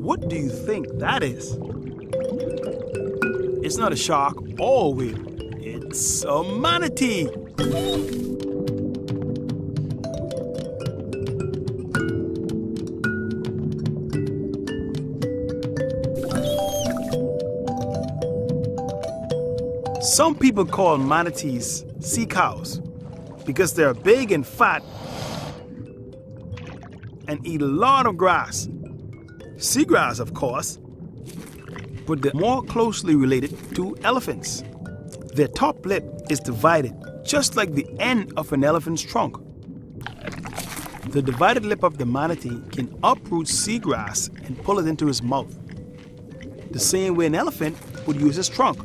What do you think that is? It's not a shark or a whale. It's a manatee. Some people call manatees sea cows because they're big and fat and eat a lot of grass. Seagrass, of course, but they're more closely related to elephants. Their top lip is divided, just like the end of an elephant's trunk. The divided lip of the manatee can uproot seagrass and pull it into his mouth, the same way an elephant would use his trunk.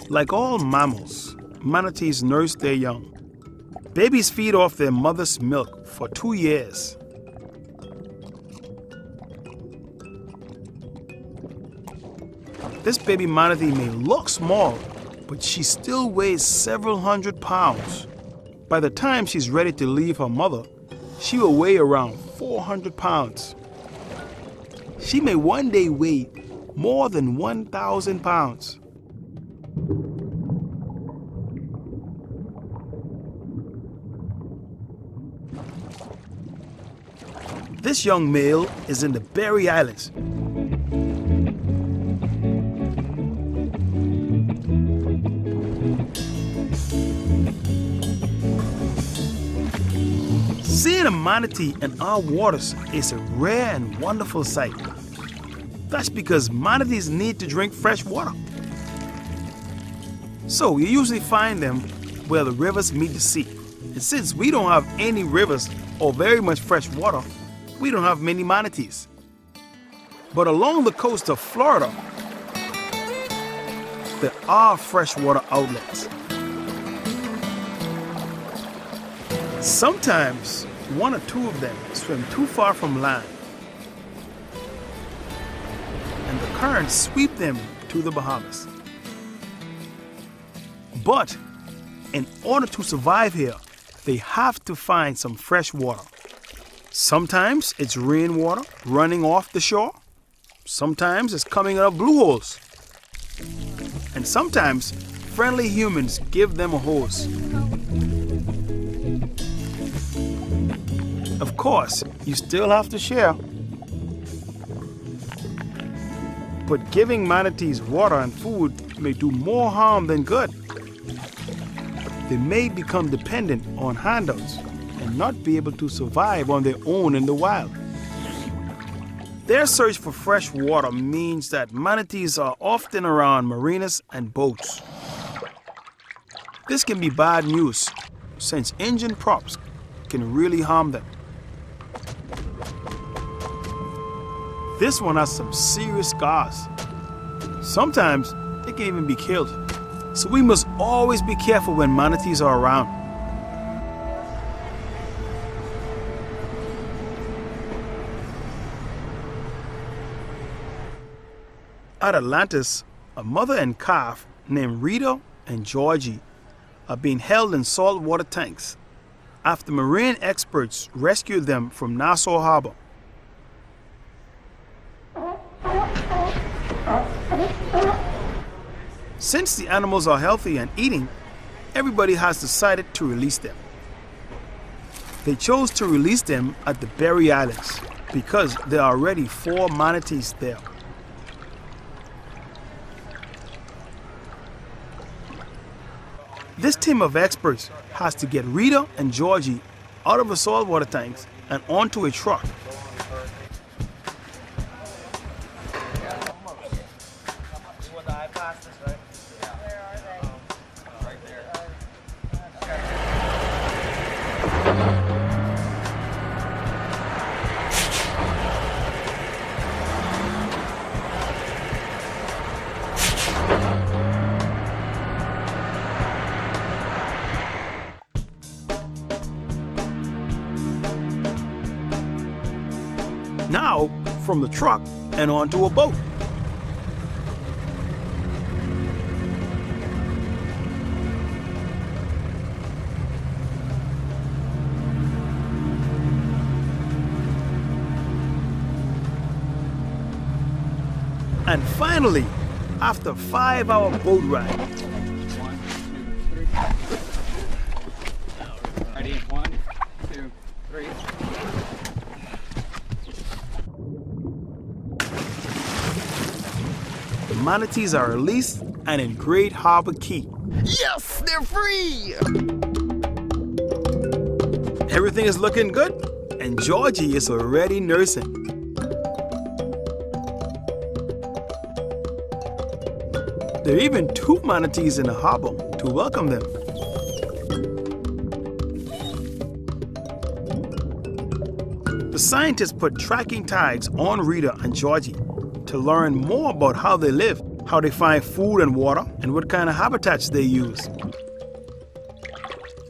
Like all mammals, manatees nurse their young. Babies feed off their mother's milk for 2 years. This baby manatee may look small, but she still weighs several hundred pounds. By the time she's ready to leave her mother, she will weigh around 400 pounds. She may one day weigh more than 1,000 pounds. This young male is in the Berry Islands. Seeing a manatee in our waters is a rare and wonderful sight. That's because manatees need to drink fresh water. So you usually find them where the rivers meet the sea. And since we don't have any rivers or very much fresh water, we don't have many manatees. But along the coast of Florida, there are freshwater outlets. Sometimes one or two of them swim too far from land, and the currents sweep them to the Bahamas. But in order to survive here, they have to find some fresh water. Sometimes it's rainwater running off the shore. Sometimes it's coming out of blue holes. And sometimes friendly humans give them a hose. Of course, you still have to share. But giving manatees water and food may do more harm than good. They may become dependent on handouts and not be able to survive on their own in the wild. Their search for fresh water means that manatees are often around marinas and boats. This can be bad news, since engine props can really harm them. This one has some serious scars. Sometimes they can even be killed. So we must always be careful when manatees are around. At Atlantis, a mother and calf named Rita and Georgie are being held in saltwater tanks after marine experts rescued them from Nassau Harbor. Since the animals are healthy and eating, everybody has decided to release them. They chose to release them at the Berry Islands because there are already 4 manatees there. This team of experts has to get Rita and Georgie out of the saltwater tanks and onto a truck. Now, from the truck and onto a boat. And finally, after a 5-hour boat ride, 1, 2, 3. Ready? 1, 2, 3. the manatees are released and in Great Harbor Key. Yes, they're free! Everything is looking good, and Georgie is already nursing. There are even 2 manatees in the harbor to welcome them. The scientists put tracking tags on Rita and Georgie to learn more about how they live, how they find food and water, and what kind of habitats they use.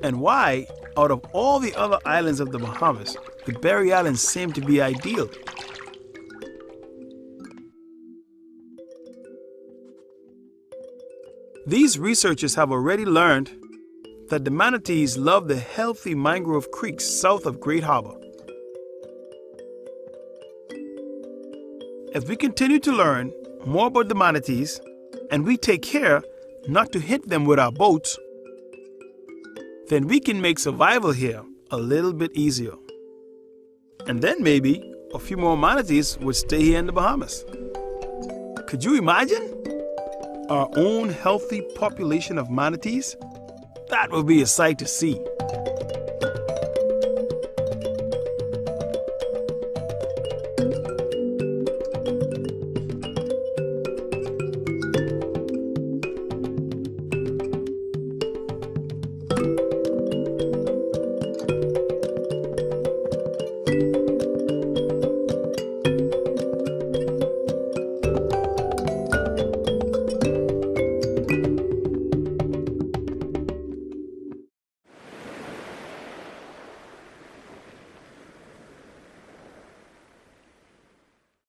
And why, out of all the other islands of the Bahamas, the Berry Islands seem to be ideal. These researchers have already learned that the manatees love the healthy mangrove creeks south of Great Harbor. If we continue to learn more about the manatees and we take care not to hit them with our boats, then we can make survival here a little bit easier. And then maybe a few more manatees would stay here in the Bahamas. Could you imagine? Our own healthy population of manatees? That would be a sight to see.